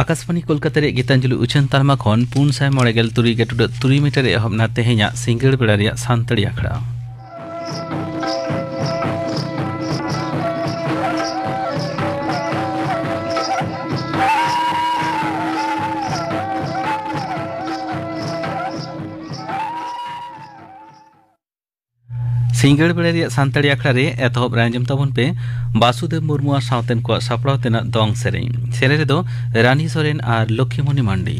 आकाशवाणी कोलकाता गीतांजलि उछन तालमा खन 493.3 मीटर एहबना तेहेኛ सिंगड़ बेड़ा रे सानतड़ी आखड़ा सिंगड़ बेड़ा रे सानतड़ी आखड़ा रे एतहब रांजम ताबन पे बासुदेव मुर्मू और सावतेन को सापड़ाव तेना दोंग सेरें रे दो रानी सोरेन और लक्ष्मीमणि मांडी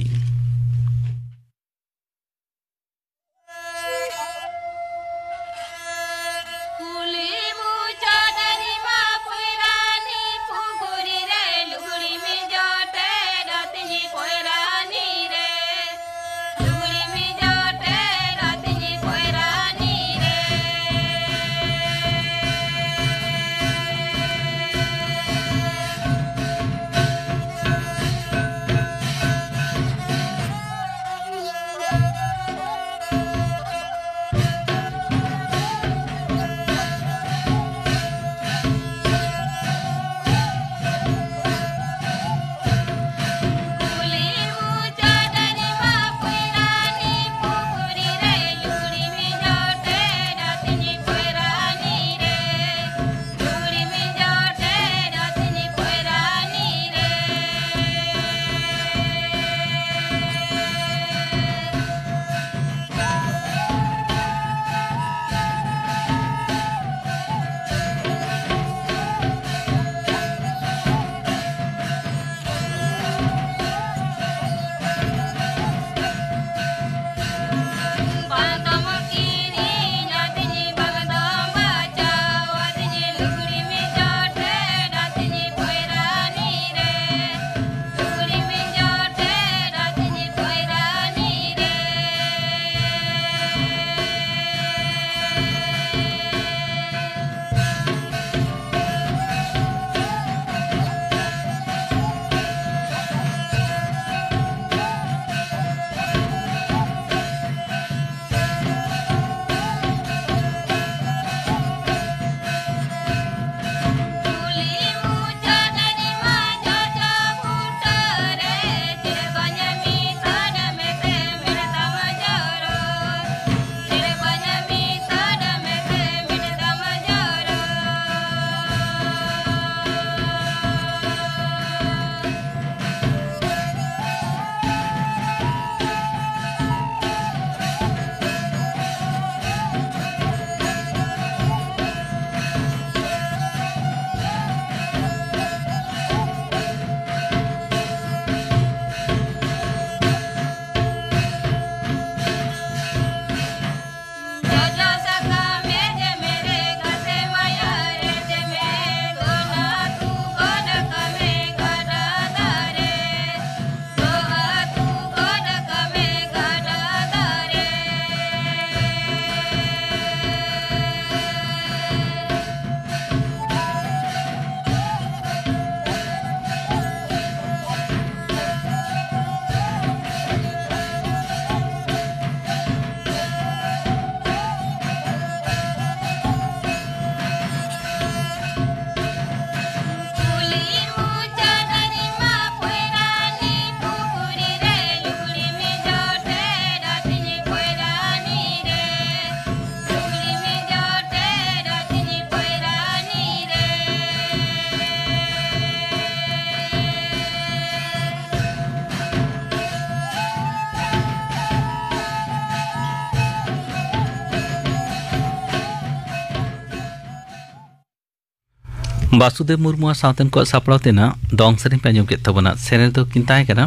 बासुदेव मुर्मू सावतेन को सापड़ाव तेना दोंग सेरें पे आंजम केद तबना सेरें दो किन ताहें कना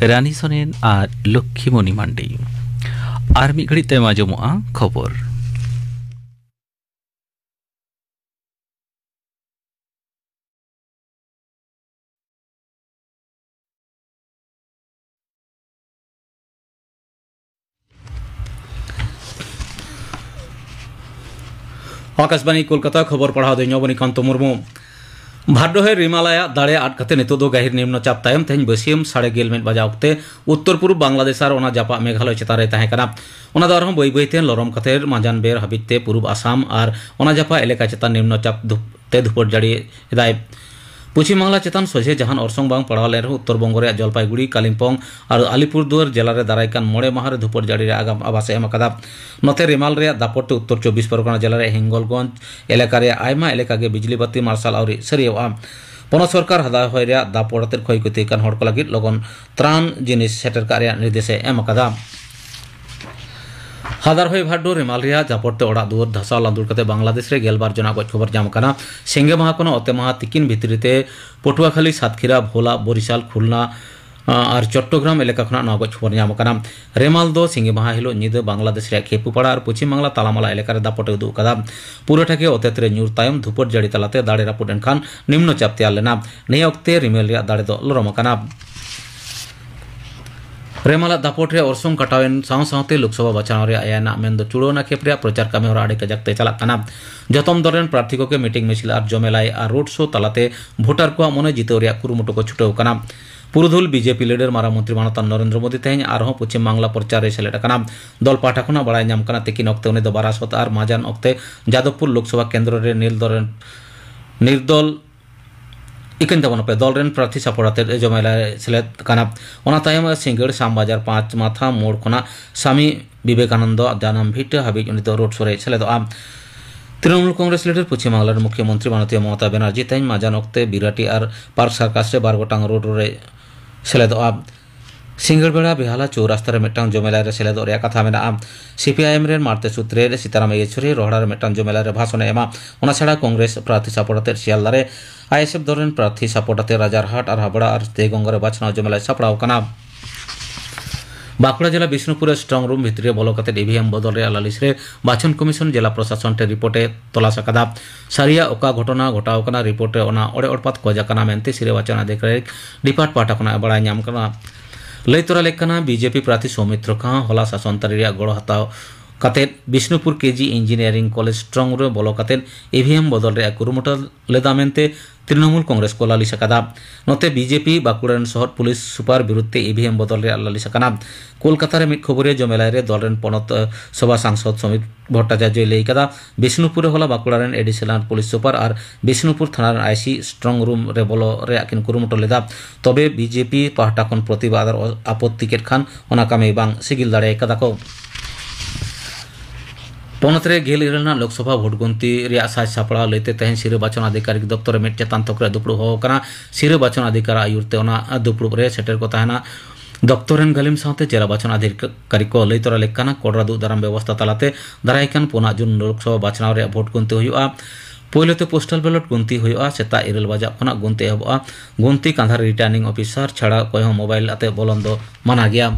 रानी सोरेन और लक्ष्मीमणि मांडी और मिद घड़ी तायम आंजमोगा खबर। आकाशवाणी कोलकाता खबर पढ़ा दो बनिकांत मुर्मू भाद्रोहे रिमालया दाड़े आटकते नितो दो गहिर निम्नचाप तायम तेहन बसियम 11:30 बजा ऑक्ते उत्तर पूर्व बांग्लादेश और जापा मेघालय चेतारे तहेकना ओना दो आरहम बई बईते लरम कते माजान बेर हाबिते पूर्व आसाम और जापा एलेका चेतान निम्नचाप ते धुपड़ जाड़ी एदाय पश्चिम बांगला चेतान सोझे जहान अर्संग बांग पड़ाव लेन उत्तर बंग जलपाईगुड़ी कालिम्पोंग और आलिपुरदुआर जिला रे दारायकान मोड़े माह धुपड़ जाड़ी आगाम आवासे एम अकादा नोते रिमाल रे दापटे उत्तर 24 परगना जिला रे हिंगोलगंज एलाका रे आयमा एलाका गे बिजली बत्ती मार्शल और सरिया पनत सरकार हदाय दापड़ते क्षयक्षति हड़ को लगे लगन त्राण जिनिस सेटर का निर्देश एम अकादा हादार हय भाड्डो रिमाल रिया जापड़ते ओड़ा दुआर धसाव लांदुड़ कते बांग्लादेश रे 11 जना गज खबर जाम काना सेंगे माह कोनो अते माह तिकिन भितरीते पटुआखाली सातखीरा भोला बोरिशाल खुलना और चट्टग्राम एलाका खना नवा गज खबर जाम काना रेमाल दो सिंगे माह हिलो निद बांग्लादेश रे खेपुपाड़ा और पश्चिम बांगला तालामाला एलाका रे दापटे उदुग कादा पुरोटाके अतेतरे न्यूर तायम धुपड़ जाड़ी तलाते दाड़े रापुड एनखान निम्न चाप तैयार लेना ने अक्ते रिमेल रिया दाड़े दो लरम काना रेमाला दापोटे अर्संग कटावेन सावते लोकसभा बचाव आयाना मेन चुड़ोना खेप प्रचार कमी हर आड़े कजाकते चलना जतम दल प्रार्थी को मीटिंग मिছিল और जमेलाई और रोड शो तलाते भोटार को मने जितेव कुरुमुटु को छुटाव पुरुधुल बीजेपी लीडर मारा मंत्री मानतान नरेंद्र मोदी तेज और पश्चिम बांगला प्रचार सेलेद दल पाठा खुना बड़ा नाम तिकिन अक्ते उनी बारासत और माजान अक्ते जादवपुर लोकसभा केंद्र रे निर्दल इकन पे दल रेन प्रार्थी सापड़ाते जमेला सेलेद तायम सिंगड़ शाम बाजार 5 माथा मोड़ खना स्वामी विवेकानंद दानाम भिट हाबी उनी रोड शो सेलेद तृणमूल कांग्रेस लीडर पश्चिम बांगलार मुख्यमंत्री माननीय ममता बनर्जी तेज माजान अक्ते बिराटी और पार्क सार्कास 12 गोटांग रोड रे सेलेद सिंगड़बेड़ा बेहाला चौरास्ता मिट्टांग जमेला सेलेद कथा मेना सीपीआईएम रेन मारते सूत्रे सीताराम येचुरी रोहड़ा मिट्टांग जमेला भाषण एमा छाड़ा कांग्रेस प्रार्थी सापड़ाते सियालदारे आईएसएफ दल प्रार्थी सापड़ाते राजारहाट और हाबड़ा और देगंगर बाछनाव जमेला सापड़ाव बांकुड़ा जिला विष्णुपुर स्ट्रंग रूम भितर बोलो ईवीएम बदल लालिस बाछन कमिशन जिला प्रशासन टे रिपोर्टे तलाश सारिया ओका घटना घटावना रिपोर्टे ओड़े ओड़पात खोजना मेनते सिरे बाचन अधिकारी डिपार्ट पाटा खना बड़ा नाम लई तोरा लेकना बीजेपी प्रार्थी सौमित्र खां हला शासन तारी गड़ो हताव कते विष्णुपुर केजी इंजीनियरिंग कॉलेज स्ट्रंग रे बोलो कते ईवीएम बदल रे कुरुमुटा लेदा मेनते तृणमूल कांग्रेस को लालिस अकादा नोते बीजेपी बांकुड़ान शहर पुलिस सुपार विरुद्धे ईवीएम बदल रे लालिस अकाना कोलकाता रे मिट खबरे जमेला रे दल रेन पनत सभा सांसद समित भट्टाचार्य लई कदा विष्णुपुर होला बांकुड़ान एडिशनल पुलिस सुपार और विष्णुपुर थाना आईसी स्ट्रंग रूम रे बोलो रे आकिन कुरुमुटा लेदा तबे बीजेपी पाहटा खन प्रतिबाद और आपत्ति केट खान ओना कामे बांग सिगिल दाड़े कदा को पनत रे गेल इरलना लोकसभा भोट गंती साज सापड़ा लेते तेज सिरे बाचन अधिकारी दफ्तर में चेतान तक दुपड़ होना सिरे बाचन अधिकारी आयुरते दुपड़ रे सेटर को तहना दफ्तर गलिम साथे जिला बाचन अधिकारी को लई तोरा लेकाना कोडरा दु दाराम व्यवस्था तलाते दारायकान 5 जून लोकसभा बाचनाव रे भोट गंती हुआ पहलेते पोस्टल बैलेट गंती हुआ सेता 9 बजा खना गंती एहबा गंती कांधार रिटार्निंग ऑफिसर छाड़ा कोई मोबाइल आते बोलन दो माना गया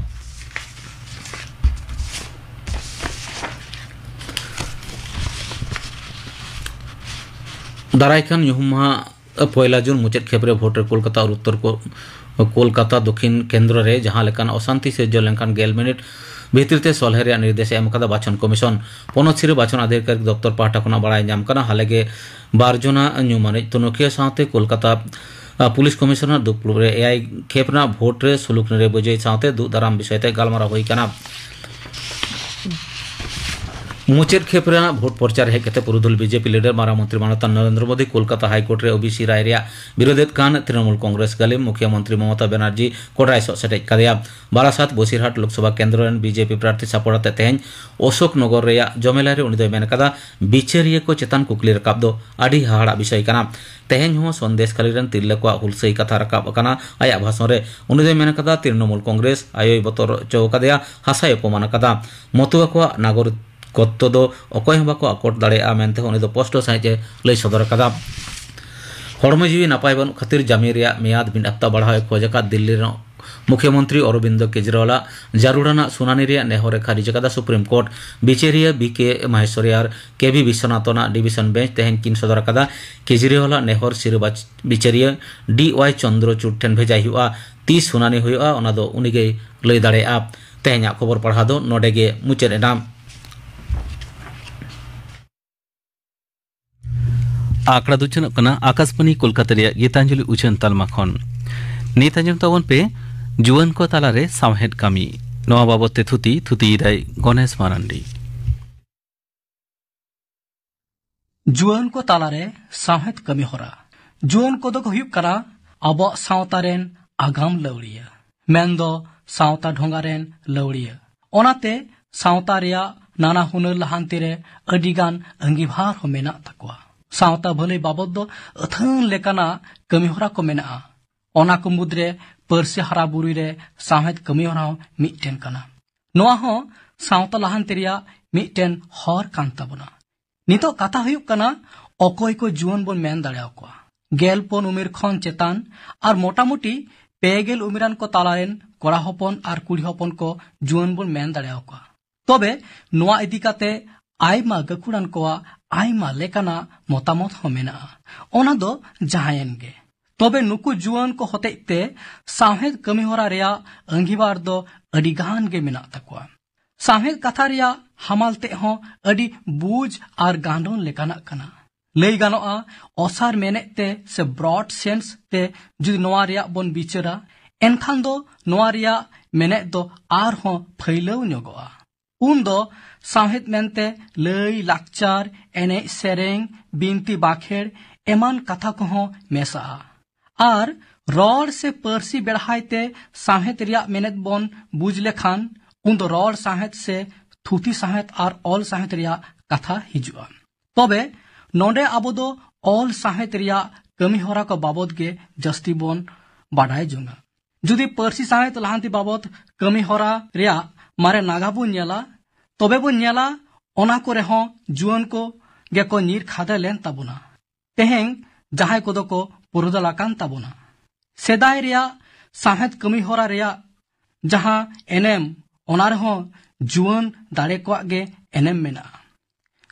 दारायकान युहमा 1 जून मुचाद खेपरे भोट कोलकाता और उत्तर कोलकाता दक्षिण केंद्र रे जहां लेकान अशांति से जो लेकान 11 मिनट भितरते सलहे निर्देश एम कदा बाचन कमिशन पनत सिरे बाचन अधिकारी दफ्तर पाहटा खना बड़ा नाम हालेगे 12 जना न्यूमाने तनुखिया साथे कोलकाता पुलिस कमिशनर दुपड़ रे एआई खेपना भोट रे सुलुक रे बजे साथे दु दाराम विषयते गालमारा हुई काना मुचाद खेपरा भोट प्रचार हेकते पुरुधुल बीजेपी लीडर मारा मंत्री मानता नरेंद्र मोदी कोलकाता हाईकोर्ट रे ओबीसी राय रे विरोधेत कान तृणमूल कांग्रेस गलिम मुख्यमंत्री ममता बनर्जी कोडाय सेटे कदिया बारासात बसिरहाट लोकसभा केंद्र बीजेपी प्रार्थी सापड़ाते तेज अशोक नगर रे जमेला रे उनी दो मेन कदा बिचारिया को चेतान कुकली रकाब दो आडी हाड़ा विषय काना तेज हो संदेशखाली रन तिरले को हुलसई कथा रकाब काना आया भाषण रे उनी दो मेन कदा तृणमूल कांग्रेस आयोय बतर चौकादया हासाय अपमान कदा मतुआ को नागरिक कत्तो दो अकय हबा को आकोट दाड़ेआ मेनते उनी दो स्पष्ट साइजे लई सदर कदा हड़मो जीवी नापाय बन खातिर जामिन रे मेयाद बिन हफ्ता बढ़ावे खोजका दिल्ली मुख्यमंत्री अरविंद केजरीवाल जारुड़ाना सुनानी रे नेहरे खारिज कदा सुप्रीम कोर्ट बिचेरिया बीके महेश्वरी और केबी विश्वनाथना डिविशन बेंच तेहन किन सदर कदा केजरीवाल नेहर सिर बिचेरिया डीवाई चंद्रचूड़ ठेन भेजाई हुआ 30 सुनानी हुआ ओना दो उनीगे लई दाड़ेआ तेहना खबर पढ़ा दो नोडेगे मुचेदना आंकड़ा दूचन आकाशवाणी कोलकाता गीतांजलि उछन तालमा खन नीत आंजम ताबन पे जुआन को तालारे सामहेद कामी नवा बाबते थुती दाय गणेश मारांडी। जुआन को तालारे साहेत कमी होरा जुआन को दो हुयुक करा आबो सावतारेन आगाम लौड़िया मेंदो सावता ढोंगारेन लौड़िया ओनाते सावता रिया नाना हुनर लहांती रे अडिगान अंगीभार हो मेना तकवा सावता भले बाबद दो अथन लेकाना कमी होरा को मेना ओना को मुद्रे परसे हरा बुरी रे साहेत कमी होरा मिटेन कना नोआ हो सावता लहांती रिया मिटेन हर कान ताबोना नितो कथा हुयुक कना अकय को जुआन बोन मेन दाड़ेयाव कोआ गेलपन उमेर खन चेतान और मोटामुटी पेगेल उमेरान को तालारेन कोड़ा हपन और कुड़ी हपन को जुआन बोन मेन दाड़ेयाव कोआ तबे नोआ इदी काते आयमा गकुड़ान कोआ आयमा लेकाना मतामत हो मेना ओना दो जहायन गे तबे नुकु जुआन को होतेते साहेद कमी होरा रेया अंगीबार दो अडिगान गे मेना तकवा साहेद कथा रेया हमालते हो अडी बूझ और गांडोन लेकाना कना लई गानोआ ओसार मेनेते से ब्रॉड सेंस ते जुदी नोआ रेया बोन बिचारा एनखान दो नोआ रेया मेने दो आर हो फैलाव न्योगोआ उन दो साहेद मेनते लई लाकचार एने सेरेंग बिनती बाखेड़ एमान कथा को हो मेसा आर रोड से परसी बेढ़ाइते साहेद रिया मेनेत बोन बुझ लेखान उन दो रोड साहेद से थूती साहेद और ऑल साहेद रिया कथा हिजुआ तबे नोंडे आबो दो ऑल साहेद रिया कमी होरा को बाबद गे जस्ती बोन बाडाय जोंगा जुदी परसी साहेद लहांती बाबद कमी होरा रिया मारे नागा बोन नेला तबे बोन नेला ओना को रेहो जुआन को गे को नीर खादे लेन ताबुना तेहें जहाय को दो को पुरुदलाकान ताबुना सेदाय रिया साहेद कमी होरा रिया जहां एनेम ओना रेहो जुआन दाड़े को गे एनेम मेना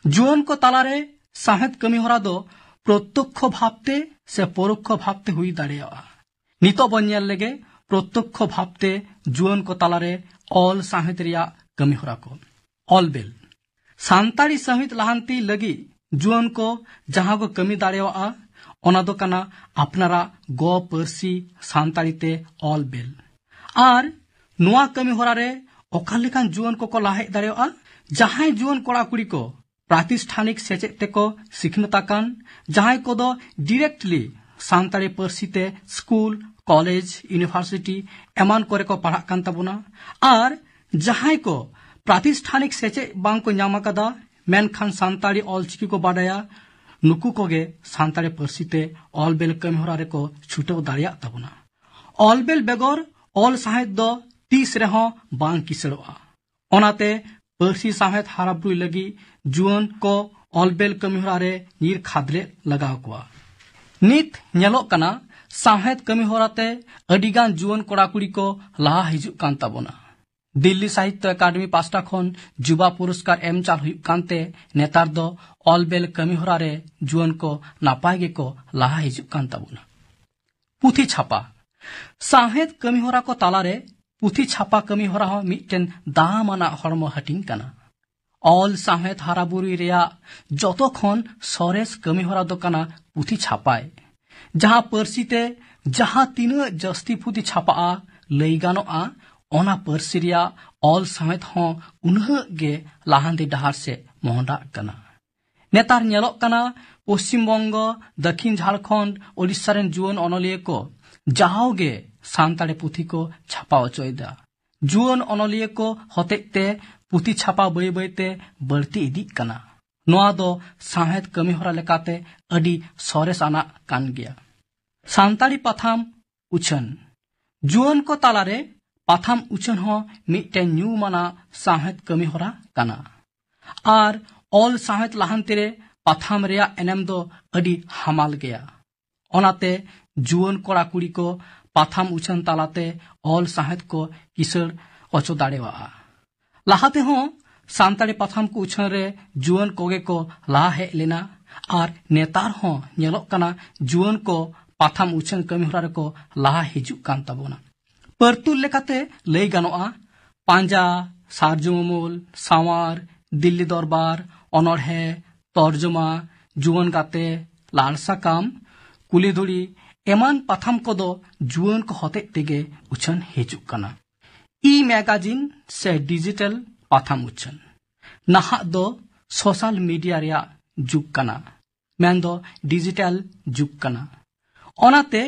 जुआन को तालारे साहेद कमी होरा दो प्रत्यक्ष भावते से परोक्ष भावते हुई दाड़ेया नितो बन्याल लेगे प्रत्यक्ष भावते जुआन को तालारे ऑल साहेद रिया कमी होरा को ऑल बेल सांताड़ी सहित लहांती लगी जुआन को जहां को कमी दाड़ेया ओना दो कना अपनारा गो परसी सांताड़ी ते ऑल बेल आर नुआ कमी होरा रे ओकालेकान जुआन को लाहे दाड़ेया जहां जुआन कोड़ा कुड़ी को प्रातिष्ठानिक सेचेत तेको सिखनताकान जहां को दो डायरेक्टली सांताड़ी परसीते स्कूल कॉलेज यूनिवर्सिटी एमान करे को पढ़ा कान ताबुना आर जहां को प्रातिष्ठानिक सेचे बांग को ᱧᱟᱢ ᱟᱠᱟᱫᱟ मेनखान सांताड़ी ऑलचिकी को बाडाया नुकु कोगे सांताड़ी परसीते ऑल बेल कमी होरा रे को छुटो दाड़िया ताबुना ऑल बेल बेगोर ऑल साहेद दो तीस रेहो बांग किसड़ोआ ओनाते परसी साहेद हाराबुई लगी जुआन को ऑल बेल कमी होरा रे नीर खादले लगाव कोआ नित नेलो कना साहेद कमी होराते अडिगान जुआन कोड़ा कुड़ी को लाहा हिजुक कान ताबुना दिल्ली साहित्य अकादमी पास्टा खन जुबा पुरस्कार एम चाल हुई कांते नेतार दो ऑल बेल कमी होरा रे जुआन को नापाय गे को लाहा हिजुक कान ताबुना पुथी छापा साहेद कमी होरा को तालारे पुथी छापा कमी होरा हो मिटेन दामाना हरमो हटिंग कना ऑल साहेद हाराबुरी रेया जतो खन सरेस कमी होरा दो कना पुथी छापाय जहां परसीते जहां तीन जस्ती पुथी छापा लई गानोआ ओना परसिरिया ऑल साहेद हो उन्ह गे लाहांदी डहार से मोहंडा कना नेतार नेलोक कना पश्चिम बंग दक्षिण झारखंड ओडिशा रेन जुआन अनलिये को जाओगे सांताड़ी पुथी को छापा अचोयदा जुआन अनलिये को होतेते पुथी छापा बय बयते बड़ती इदी कना नोआ दो साहेद कमी होरा लेकाते अडी सरेस आना कान गया सांताड़ी पाथाम उछन जुआन को तालारे पाथाम उछन हो मिटे न्यू माना साहेद कमी होरा कना आर ऑल साहेद लाहांती रे पाथाम रेया एनेम दो अडी हमाल गया ओनाते जुआन कोड़ा कुड़ी को पाथाम उछन तालाते ऑल साहेद को किसड़ अचो दाड़ेवा लाहाते हो सांताड़ी पाथाम को उछन रे जुआन कोगे को लाहा हे लेना आर नेतार हो नेलोक कना जुआन को पाथाम उछन कमी होरा रे को लाहा हिजुक कान ताबोना परतुल लेकाते लई गानोआ पांजा सारजुमूल सावार दिल्ली दरबार अनड़हे तर्जमा जुआन गाते लालसा काम कुलीधुड़ी एमान पाथाम को दो जुआन को होते तेगे उछन हिजुक कना ई मैगजीन से डिजिटल पाथाम उछन नाहा दो सोशल मीडिया रिया जुग कना मेंदो डिजिटल जुग कना ओनाते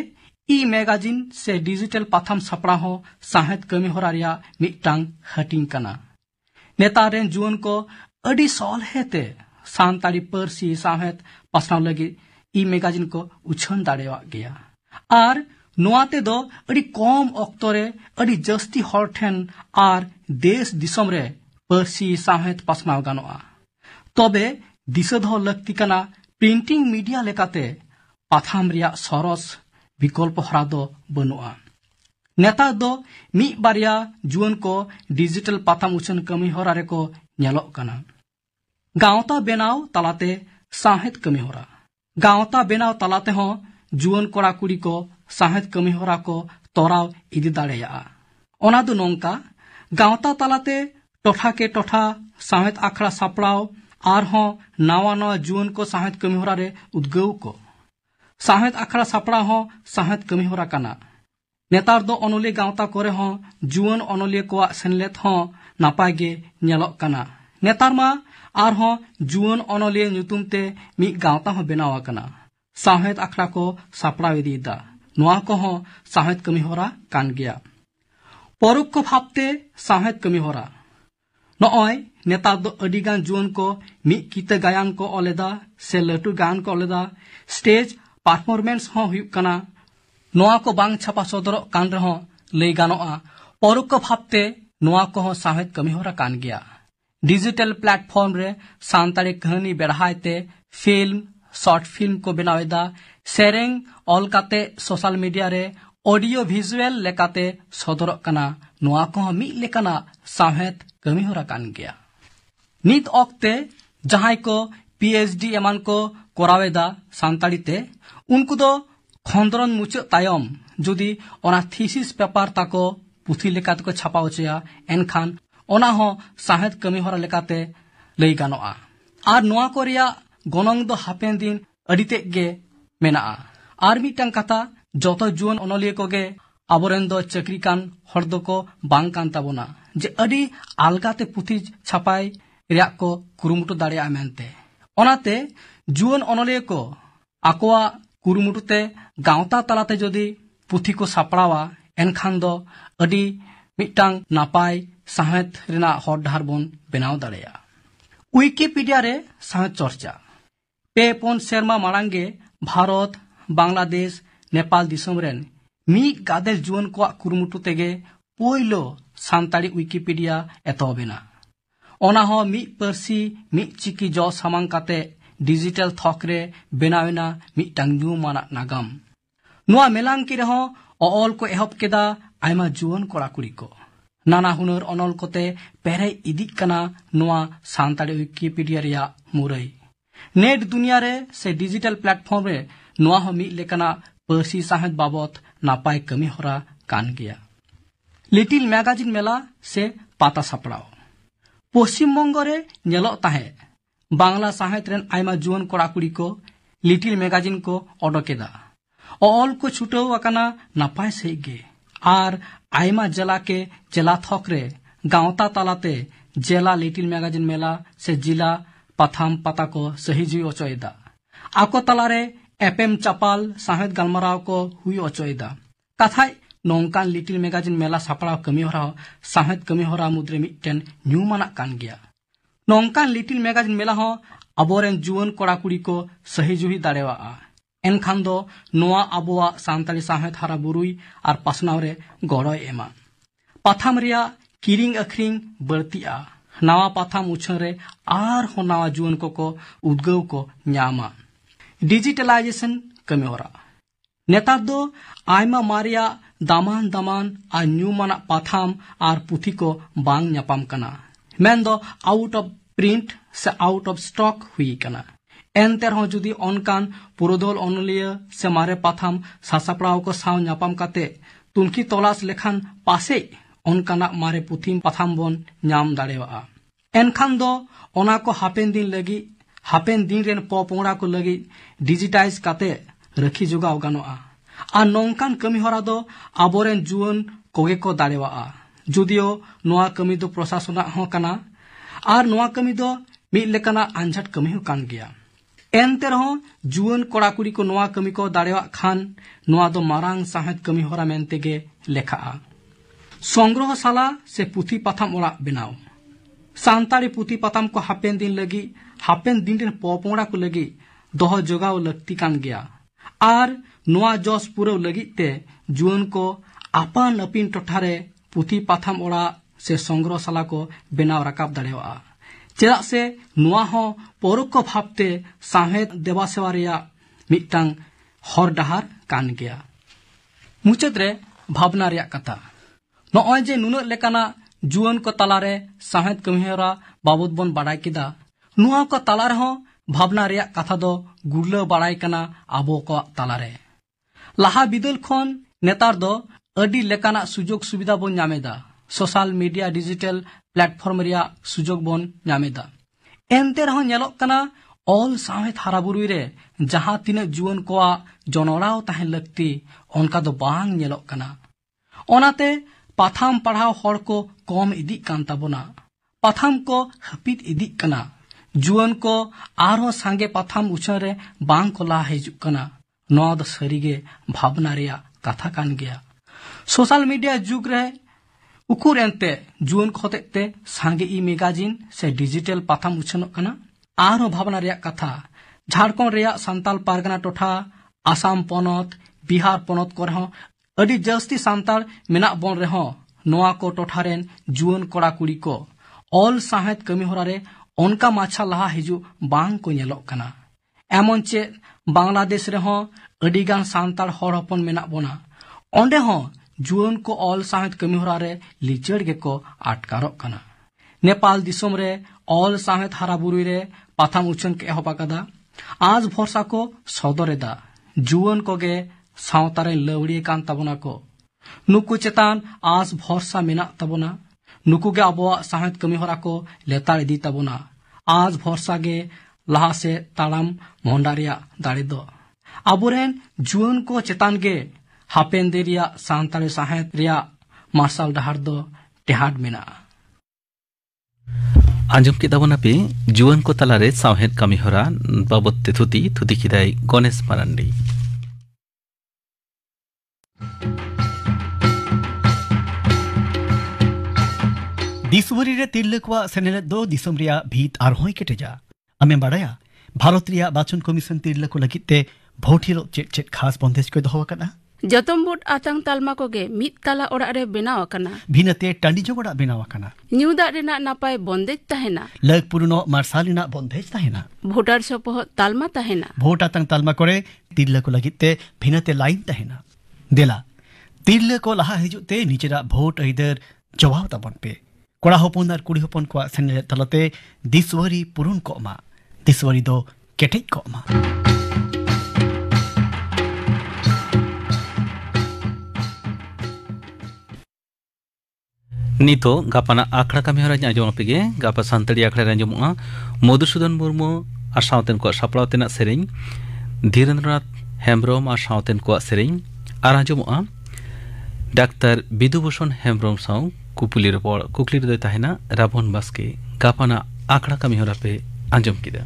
ई मैगजीन से डिजिटल पाथाम सपड़ा हो साहेद कमी होरा रिया मिटांग हटिंग कना नेतार रेन जुवन को अडी सॉल्हेते सांताड़ी पर्सी साहेद पासनाव लगी ई मैगजीन को उछन दाड़ेवा गया आर नोआते दो अडी कम अक्तरे अडी जस्ती हर ठेन आर देश दिसम रे पर्सी साहेद पासनाव गानोआ तबे दिशा दो लगती कना प्रिंटिंग मीडिया लेकाते पाथाम रिया सरस विकल्प हरा दो बनुआ नेता दो मी बारिया जुवन को डिजिटल पाथाम उछन कमी हरा रे को नेलोक कना गांवता बेनाव तलाते साहेद कमी हरा गांवता बेनाव तलाते हो जुवन कोड़ा कुड़ी को साहेद कमी हरा को तोराव इदी दाड़ेया ओना दो नोंका गांवता तलाते टोठा के टोठा साहेद आखड़ा सापड़ाव आर हो नावा नवा जुवन को साहेद कमी हरा रे उद्गव को साहेद आखड़ा सापड़ा हो साहेद कमी होरा कना नेतार दो अनोलिया गांवता करे हो जुवन अनोलिया को सेनलेत हो नापाय गे नेलोक कना नेतार मा आर हो जुवन अनोलिया नुतुम ते मी गांवता हो बेनावा कना साहेद आखड़ा को सापड़ा इदीदा नोआ को हो साहेद कमी होरा कान गया परोक्ष भावते साहेद कमी होरा नॉय नेतार दो अडिगान जुवन को मी कीते गायन को ओलेदा से लटू गान को ओलेदा स्टेज परफॉर्मेंस हो हुई कना नोआ को बांग छापा सदर कान रहो लई गानोआ परोक्ष भावते नोआ को हो साहेद कमी होरा कान गया डिजिटल प्लेटफॉर्म रे सांताड़ी कहानी बेढ़ाते फिल्म शॉर्ट फिल्म को बनावेदा सेरेंग ऑल काते सोशल मीडिया रे ऑडियो विजुअल लेकाते सदर कना नोआ को मी लेकना साहेद कमी होरा कान गया नित ऑक्ते जहां को पीएचडी एमान को कोरावेदा सांताड़ी ते उनको दो खंदरन मुच तायम जुदी ओना थीसिस पेपर ताको पुथी लेकाते को छापा होचया एनखान ओना हो साहेद कमी होरा लेकाते लई गानोआ आर नोआ को रिया गनंग दो हापेन दिन अडिते गे मेना आर मिटंग कथा जतो जुवन ओनलिए को गे आबोरेन दो चक्री कान हर दो को बांग कान ताबोना जे अडी आलगाते पुथी छापाय रिया को कुरुमुटु दाड़िया मेनते ओनाते जुवन ओनलिए को आकोआ कुरुमुटुते गांवता तलाते जदि पुथी को सापड़ावा एनखान दो अडी मिटांग नापाय साहेद रिना हर डाहर बोन बेनाव दाड़ेया विकिपीडिया रे साहेद चर्चा पे पन सेरमा माड़ांगे भारत बांग्लादेश नेपाल दिसम रेन मी गादेल जुवन को कुरुमुटु तेगे पोइलो सांताड़ी विकिपीडिया एतोबेना ओना हो मी पर्सी मी चिकी जो सामांग काते डिजिटल थकरे बेनावेना मिटांग न्यूमाना नागाम नुआ मेलांग की रहो ऑल को एहब केदा आयमा जुवन कोड़ा कुड़ी को नाना हुनर अनल कोते पेरे इदिक कना नुआ सांताड़ी विकिपीडिया रिया मुरई नेट दुनिया रे से डिजिटल प्लेटफॉर्म रे नुआ हो मी लेकना पर्सी साहेद बाबत नापाय कमी होरा कान गया लिटिल मैगजीन मेला से पाता सापड़ाओ पश्चिम बंग रे नेलो ताहे बांग्ला साहेद रेन आयमा जुवन कोड़ा कुड़ी को लिटिल मैगजीन को ओडोकेदा ऑल को छुटो वकाना नापाय से गे आर आयमा जिला के जिला थकरे गांवता तालाते जिला लिटिल मैगजीन मेला से जिला पाथाम पाता को सही जुई ओचोयदा आको तालारे एपएम चापाल साहेद गलमाराव को हुई ओचोयदा कथाय नोंकान लिटिल मैगजीन मेला सापड़ा कमी होरा साहेद कमी होरा मुद्रे मिटन न्यूमाना कान गया नोंकान लिटिल मैगजीन मेला हो अबोरेन जुवन कोड़ा कुड़ी को सही जुही दाड़ेवा एनखान दो नोआ आबोआ सांताली साहेद हारा बुरुई आर पासनाव रे गड़ोय एमा पाथाम रिया किरिंग अखरिंग बर्तिया नावा पाथाम उछन रे आर हो नावा जुवन को उद्गव को न्यामा डिजिटलाइजेशन कमी होरा नेतार दो आयमा मारिया दामान दामान आर न्यूमाना पाथाम आर पुथी को बांग न्यापाम कना मेन दो आउट ऑफ प्रिंट से आउट ऑफ स्टॉक हुई कना एनते रहो जुदी ऑनकान पुरोदोल ओनलिया से मारे पाथाम सासापड़ाव को साव न्यापाम काते तुनकी तलाश लेखान पासे ऑनकाना मारे पुथीम पाथाम बोन न्याम दाड़ेवा एनखान दो ओना को हापेन दिन रेन पोपोड़ा को लगी डिजिटाइज काते रखी जुगाव गानोआ आ नोंकान कमी होरा दो आबोरेन जुवन कोगे को दाड़ेवा जुदियो नोआ कमी दो प्रशासना हो कना आर नोआ कमी दो मिद लेकना आंझाट कमी हो कान गया एनते रहो जुआन कोड़ा कुड़ी को नोआ कमी को दाड़ेवाग खान नोआ दो मारांग साहेद कमी होरा मेनते गे लेखाआ संग्रहशाला से पुथी पाथाम ओड़ाग बेनाव सान्ताड़ी पुथी पाथाम को हापेन दिन लगी हापेन दिन रेन पोपोड़ा को लगी दोहो जोगाव लक्ति कान गया आर नोआ जस पुरव लगी ते जुआन को आपान अपिन टोठारे पुथी पाथाम ओड़ा से संग्रहशाला को बेनाव राकाब दाड़ेवा चेदा से नुआ हो परोक्ष भावते साहेद देवा सेवा रेया मिटांग हर डहार कान गया मुचाद रे भावना रेया कथा नॉय जे नुना लेकाना जुआन को तलारे साहेद कमिहरा बाबद बन बाड़ाय किदा नुआ को तलारे हो भावना रेया कथा दो गुरला बाड़ाय कना आबो को तलारे लाहा बिदल खन नेतार दो अडी लेकाना सुजोग सुविधा बन नामेदा सोशल मीडिया डिजिटल प्लेटफॉर्म रिया सुजोग बन नामेदा एनते रहो नेलोक कना ऑल साहेद हाराबुरुई रे जहां तिना जुआन कोआ जनोड़ाव ताहें लगती उनका दो बांग नेलोक कना ओनाते पाथाम पढ़ाव हर को कम इदी कान ताबोना पाथाम को हपित इदी कना जुआन को आरो सांगे पाथाम उछन रे बांग को ला हिजुक कना नोआ दो सरीगे भावना रिया कथा कान गया सोशल मीडिया जुग रे उकुर एनते जुआन खोतेते सांगे ई मैगजीन से डिजिटल पाथाम उछनोक कना आरो भावना रिया कथा झारखंड रिया सांताल पारगना टोठा आसाम पोनत बिहार पोनत को रहो अडी जस्ती सांताल मेना बन रहो नोआ को टोठारेन जुआन कोड़ा कुड़ी को ऑल साहेद कमी होरा रे उनका माछा लहा हिजु बांग को नेलोक कना एमन चे बांग्लादेश रे हो अडी गान सांताल हर हपन मेना बोना ओंडे हो जुआन को ऑल साहेद कमी होरा रे लिचड़ गे को आटकारोक कना नेपाल दिसोम रे ऑल साहेद हाराबुरुई रे पाथाम उछन के एहबा कदा आज भरसा को सदरेदा जुआन को गे सावतारे लवड़ी कान ताबोना को नुकु चेतान आज भरसा मेना ताबोना नुकु गे आबोआ साहेद कमी होरा को लेताड़ इदी ताबोना आज भरसा गे लहा से ताड़ाम मोहंडारिया दाड़े दो आबोरेन जुआन को चेतान गे हापेन देरिया सांताड़ी साहेद रिया मार्शल डहार दो टेहाड मेना आंजम के दाबोना पे जुआन को तलारे साहेद कमी होरा बाबत ते थुती किदाई गणेश मारांडी दिसवरी रे तिरलकवा सेनेले दो दिसम रिया भीत आर होय केटेजा अमे बाड़ाया भारत रिया बाचन कमीशन तिरलको लगिते भोटिरो चेट खास बंदेज को दोहो कना जतम बोट आतंग तालमा कोगे मिद ताला ओड़ा रे बेनाव कना भिनते टांडी जोगड़ा बेनाव कना न्यू दा रेना नापाय बंदेज ताहेना लग पुरुनो मार्सालिना बंदेज ताहेना भोटार सपोह तालमा ताहेना भोट आतंग तालमा करे तिरलको लगिते भिनते लाइन ताहेना देला तिरलको लहा हिजुते निचेरा भोट इधर जवाब ताबन पे कोड़ा हपन और कुड़ी हपन को सेनेले तलते दिसवरी पुरुन कोमा दिसवरी दो केटेज कोमा नितो गापाना आखड़ा कमी होरा आंजम पेगे गापा सानताड़ी आखड़ा आंजमोगा मधुसूदन मुर्मू और सावतेन को सापड़ाव तेना सेरेñ धीरेन्द्रनाथ हेम्ब्रम और सावतेन को सेरेñ और आंजमोगा डाक्टर बिदुभूषण हेम्ब्रम साव कुकुली दो ताहेना राबन बास्के गापाना आखड़ा कमी होरा पे आंजम किदा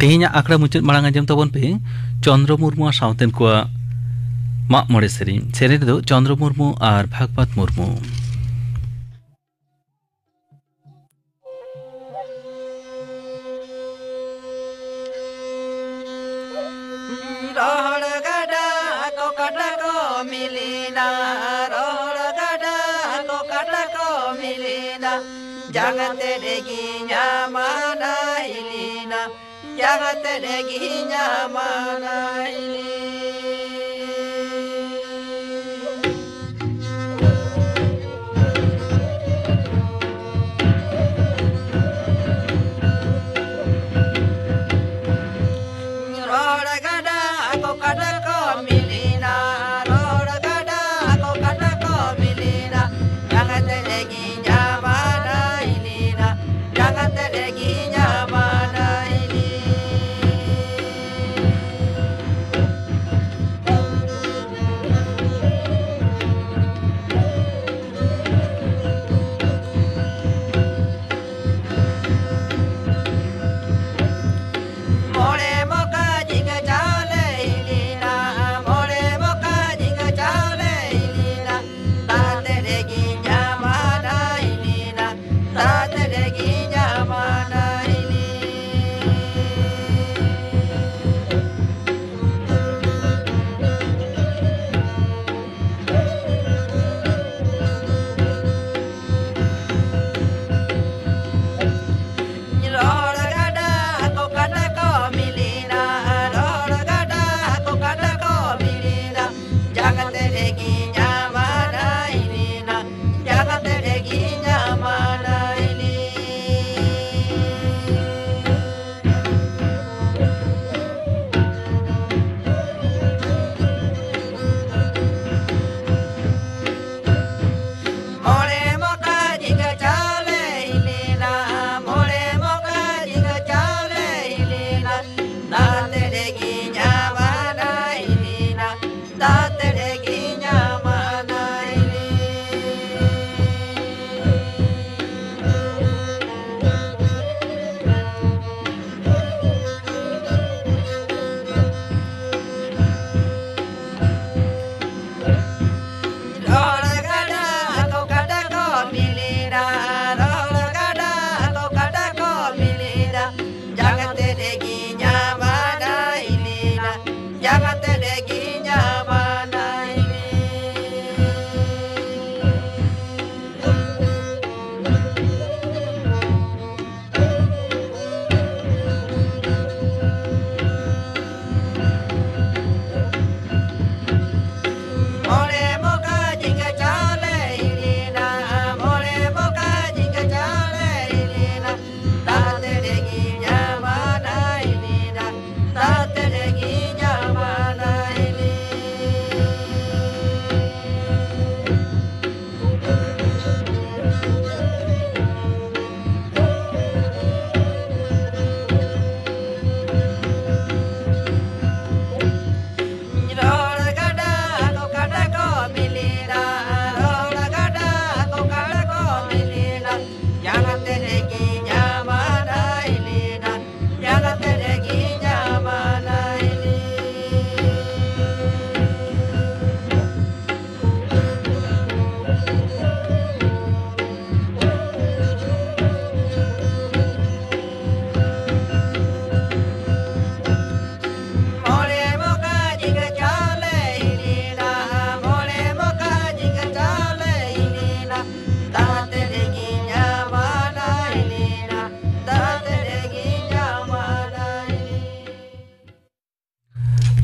तेहेኛ आखड़ा मुचाद मांग आंजम तबन पे चंद्र मुर्मू सावतेन को माग मड़े सेरेñ दो चंद्र मुर्मू और Bhagavat Murmu jangan tereginya mana ilina jangan tereginya mana ini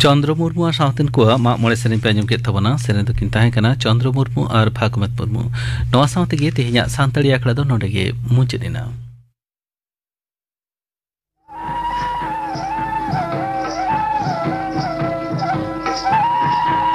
Chandra Murmu और सावतेन को मा मोड़े सेरेन पे आंजम के तबना सेरेन तो किंता है कना चंद्र मुर्मू और भागवत मुर्मू नवा सावते गे तेहिया सांतड़ी आखड़ा दो नोडे गे मुचेदिना।